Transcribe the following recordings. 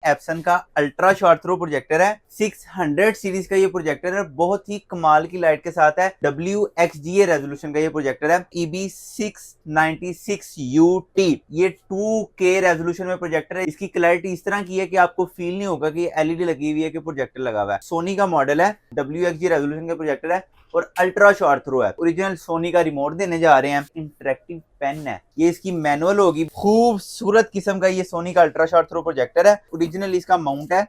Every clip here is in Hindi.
एप्सन का अल्ट्रा शॉर्ट थ्रो प्रोजेक्टर है। 600 सीरीज का ये प्रोजेक्टर है, बहुत ही कमाल की लाइट के साथ है। WXGA रेजोल्यूशन का ये प्रोजेक्टर है। EB696UT ये 2K रेजोल्यूशन में प्रोजेक्टर है। इसकी क्लैरिटी इस तरह की है कि आपको फील नहीं होगा कि एलईडी लगी हुई है कि प्रोजेक्टर लगा हुआ है। सोनी का मॉडल है, WXG रेजोल्यूशन का प्रोजेक्टर है और अल्ट्रा शॉर्ट थ्रो है। ओरिजिनल सोनी का रिमोट देने जा रहे हैं। इंटरेक्टिव पेन है, ये इसकी मैनुअल होगी। खूबसूरत किस्म का ये सोनी का अल्ट्रा शॉर्ट थ्रो प्रोजेक्टर है। ओरिजिनल इसका माउंट है।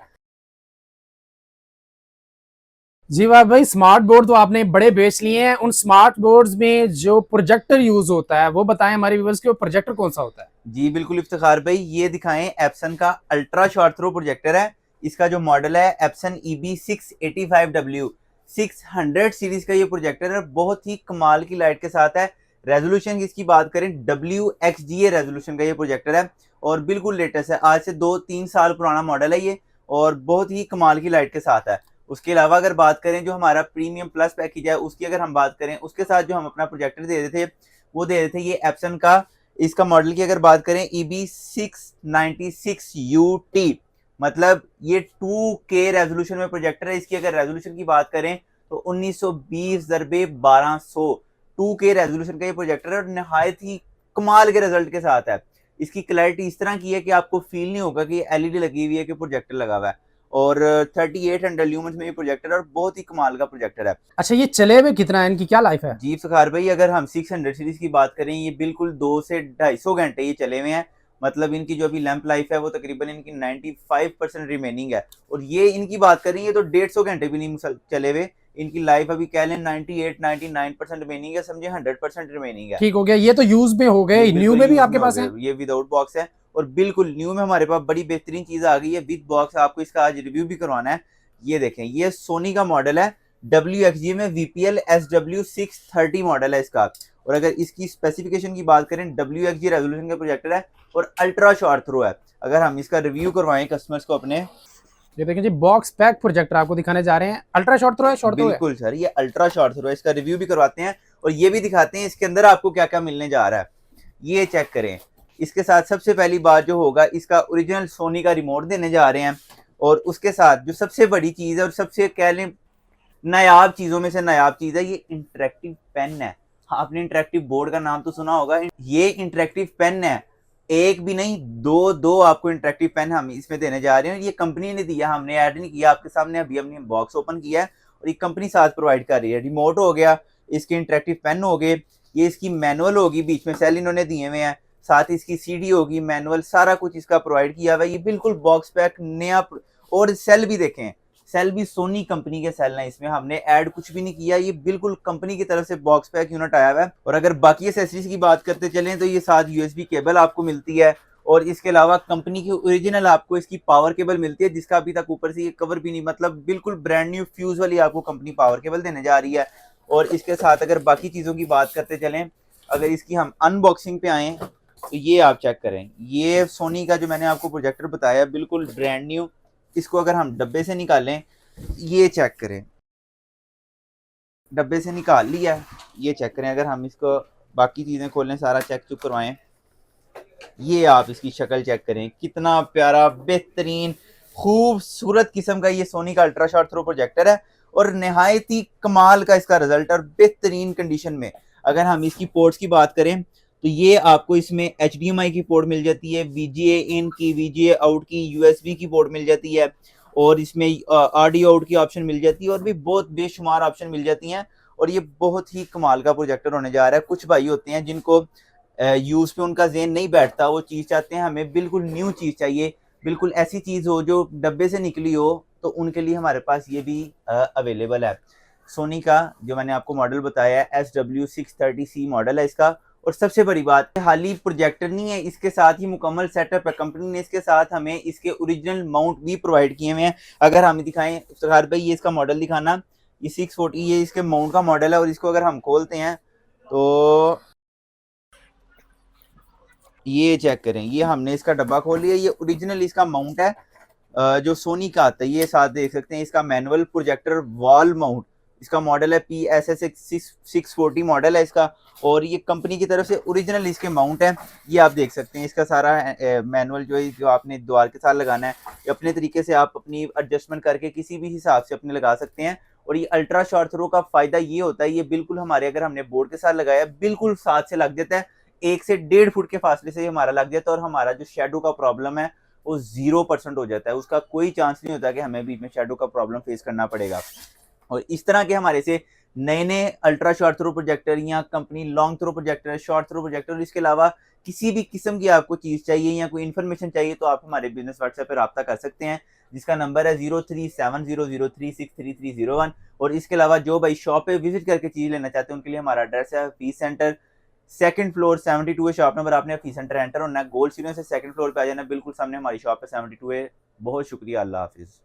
जी वाह भाई, स्मार्ट बोर्ड तो आपने बड़े बेच लिए हैं। उन स्मार्ट बोर्ड्स में जो प्रोजेक्टर यूज होता है वो बताएं हमारे व्यूअर्स के, वो प्रोजेक्टर कौन सा होता है? जी बिल्कुल इफ्तिखार भाई, ये दिखाएं एप्सन का अल्ट्रा शॉर्ट थ्रो प्रोजेक्टर है। इसका जो मॉडल है एप्सन EB685W 600 सीरीज का ये प्रोजेक्टर है, बहुत ही कमाल की लाइट के साथ है। रेजोल्यूशन की इसकी बात करें, WXGA रेजोल्यूशन का ये प्रोजेक्टर है और बिल्कुल लेटेस्ट है। आज से 2-3 साल पुराना मॉडल है ये और बहुत ही कमाल की लाइट के साथ है। उसके अलावा अगर बात करें जो हमारा प्रीमियम प्लस पैकेज है उसकी अगर हम बात करें, उसके साथ जो हम अपना प्रोजेक्टर दे रहे थे वो दे रहे थे ये एप्सन का। इसका मॉडल की अगर बात करें EB696UT, मतलब ये 2K रेजोल्यूशन में प्रोजेक्टर है। इसकी अगर रेजोल्यूशन की बात करें तो 1920x1200 2K रेजोल्यूशन का ये प्रोजेक्टर है और नहायत ही कमाल के रिजल्ट के साथ है। इसकी क्लैरिटी इस तरह की है कि आपको फील नहीं होगा कि एलईडी लगी हुई है कि प्रोजेक्टर लगा हुआ है। और 3800 ल्यूमेंस में ये प्रोजेक्टर है और बहुत ही कमाल का प्रोजेक्टर है। अच्छा, ये चले हुए कितना है, इनकी क्या लाइफ है? जी सखार भाई, अगर हम 600 सीरीज की बात करें, ये बिल्कुल 2 से 250 घंटे ये चले हुए हैं। मतलब इनकी जो अभी लैंप लाइफ है वो तकरीबन इनकी 95% रिमेनिंग है। और ये इनकी बात करें ये तो 150 घंटे भी नहीं चले हुए। इनकी लाइफ अभी कह लें 98-99% रिमेनिंग है, समझे 100% रिमेनिंग है। ठीक हो गया, ये तो यूज में हो गए। न्यू में भी आपके पास है? ये विदाउट बॉक्स है और बिल्कुल न्यू में हमारे पास बड़ी बेहतरीन चीज आ गई है विद बॉक्स। आपको इसका आज रिव्यू भी करवाना है। ये देखें, ये सोनी का मॉडल है। WXG में VPL SW630 मॉडल है इसका। और अगर इसकी स्पेसिफिकेशन की बात करें, WXG रेजोल्यूशन का प्रोजेक्टर है और अल्ट्रा शॉर्ट थ्रो है। अगर हम इसका रिव्यू करवाएं कस्टमर्स को अपने, ये देखें जी, बॉक्स पैक प्रोजेक्टर आपको दिखाने जा रहे हैं। अल्ट्रा शॉर्ट थ्रो है, शॉर्ट थ्रो है? बिल्कुल सर, ये अल्ट्रा शॉर्ट थ्रो है। इसका रिव्यू भी करवाते हैं और ये भी दिखाते हैं इसके अंदर आपको क्या क्या मिलने जा रहा है। ये चेक करें। इसके साथ सबसे पहली बात जो होगा, इसका ओरिजिनल सोनी का रिमोट देने जा रहे हैं। और उसके साथ जो सबसे बड़ी चीज है और सबसे कह लें नायाब चीजों में से नायाब चीज है, ये इंटरेक्टिव पेन है। आपने इंटरेक्टिव बोर्ड का नाम तो सुना होगा। ये इंटरेक्टिव पेन है, एक भी नहीं दो दो आपको इंटरेक्टिव पेन हम इसमें देने जा रहे हैं। ये कंपनी ने दिया, हमने ऐड नहीं किया। आपके सामने अभी हमने बॉक्स ओपन किया है और ये कंपनी साथ प्रोवाइड कर रही है। रिमोट हो गया, इसके इंटरेक्टिव पेन हो गए, ये इसकी मैनुअल होगी, बीच में सेल इन्होंने दिए हुए हैं, साथ ही इसकी CD होगी, मैनुअल, सारा कुछ इसका प्रोवाइड किया हुआ है। ये बिल्कुल बॉक्स पैक नया। और सेल भी देखें, सेल भी सोनी कंपनी के सेल हैं, इसमें हमने ऐड कुछ भी नहीं किया। ये बिल्कुल कंपनी की तरफ से बॉक्स पैक यूनिट आया हुआ है। और अगर बाकी एसेसरीज की बात करते चलें तो ये साथ USB केबल आपको मिलती है और इसके अलावा कंपनी की ओरिजिनल आपको इसकी पावर केबल मिलती है, जिसका अभी तक ऊपर से ये कवर भी नहीं, मतलब बिल्कुल ब्रांड न्यू फ्यूज वाली आपको कंपनी पावर केबल देने जा रही है। और इसके साथ अगर बाकी चीज़ों की बात करते चलें, अगर इसकी हम अनबॉक्सिंग पे आए तो ये आप चेक करें। ये सोनी का जो मैंने आपको प्रोजेक्टर बताया बिल्कुल ब्रांड न्यू। इसको अगर हम डब्बे से निकालें, ये चेक करें, डब्बे से निकाल लिया है, ये चेक करें। अगर हम इसको बाकी चीज़ें खोलें, सारा चेक चुक करवाएं, ये आप इसकी शक्ल चेक करें, कितना प्यारा बेहतरीन खूबसूरत किस्म का ये सोनी का अल्ट्रा शॉर्ट थ्रो प्रोजेक्टर है और नहायत ही कमाल का इसका रिजल्ट और बेहतरीन कंडीशन में। अगर हम इसकी पोर्ट्स की बात करें तो ये आपको इसमें HDMI की पोर्ट मिल जाती है, VGA इन की, VGA आउट की, USB की पोर्ट मिल जाती है और इसमें ऑडियो आउट की ऑप्शन मिल जाती है और भी बहुत बेशुमार ऑप्शन मिल जाती हैं। और ये बहुत ही कमाल का प्रोजेक्टर होने जा रहा है। कुछ भाई होते हैं जिनको यूज़ पे उनका ज़हन नहीं बैठता, वो चीज़ चाहते हैं हमें बिल्कुल न्यू चीज़ चाहिए, बिल्कुल ऐसी चीज़ हो जो डब्बे से निकली हो, तो उनके लिए हमारे पास ये भी अवेलेबल है। सोनी का जो मैंने आपको मॉडल बताया है SW630C मॉडल है इसका। और सबसे बड़ी बात, खाली प्रोजेक्टर नहीं है, इसके साथ ही मुकम्मल सेटअप है। कंपनी ने इसके साथ हमें इसके ओरिजिनल माउंट भी प्रोवाइड किए हुए हैं। अगर हम दिखाएं सर भाई, ये इसका मॉडल दिखाना, ये 640 ये इसके माउंट का मॉडल है। और इसको अगर हम खोलते हैं तो ये चेक करें, ये हमने इसका डब्बा खोल लिया। ये ओरिजिनल इसका माउंट है जो सोनी का आता है। ये साथ देख सकते हैं इसका मैनुअल प्रोजेक्टर वॉल माउंट, इसका मॉडल है PSS 640 मॉडल है इसका, और ये कंपनी की तरफ से ओरिजिनल इसके माउंट है। ये आप देख सकते हैं, इसका सारा मैनुअल जो आपने द्वार के साथ लगाना है, ये अपने तरीके से आप अपनी एडजस्टमेंट करके किसी भी हिसाब से अपने लगा सकते हैं। और ये अल्ट्रा शॉर्ट थ्रो का फायदा ये होता है, ये बिल्कुल हमारे अगर हमने बोर्ड के साथ लगाया बिल्कुल साथ से लग जाता है, 1 से 1.5 फुट के फासले से हमारा लग जाता है, और हमारा जो शेडो का प्रॉब्लम है वो 0% हो जाता है। उसका कोई चांस नहीं होता कि हमें बीच में शेडो का प्रॉब्लम फेस करना पड़ेगा। और इस तरह के हमारे से नए नए अल्ट्रा शॉर्ट थ्रो प्रोजेक्टर या company long throw projector, short throw projector, और इसके अलावा किसी भी किस्म की आपको चीज़ चाहिए या कोई इन्फॉर्मेशन चाहिए तो आप हमारे बिजनेस व्हाट्सएप पर रब्ता कर सकते हैं, जिसका नंबर है 037003633301। और इसके अलावा जो भाई शॉप पे विजिट करके चीज़ लेना चाहते हैं उनके लिए हमारा एड्रेस है हफीज सेंटर, 2nd फ्लोर 72 है शॉप नंबर। आपने हफीज सेंटर एंटर होना है, गोल्ड सीलिंग से 2nd फ्लोर पे आ जाना, बिल्कुल सामने हमारी शॉप है 72 है। बहुत शुक्रिया, अल्लाह हाफिज़।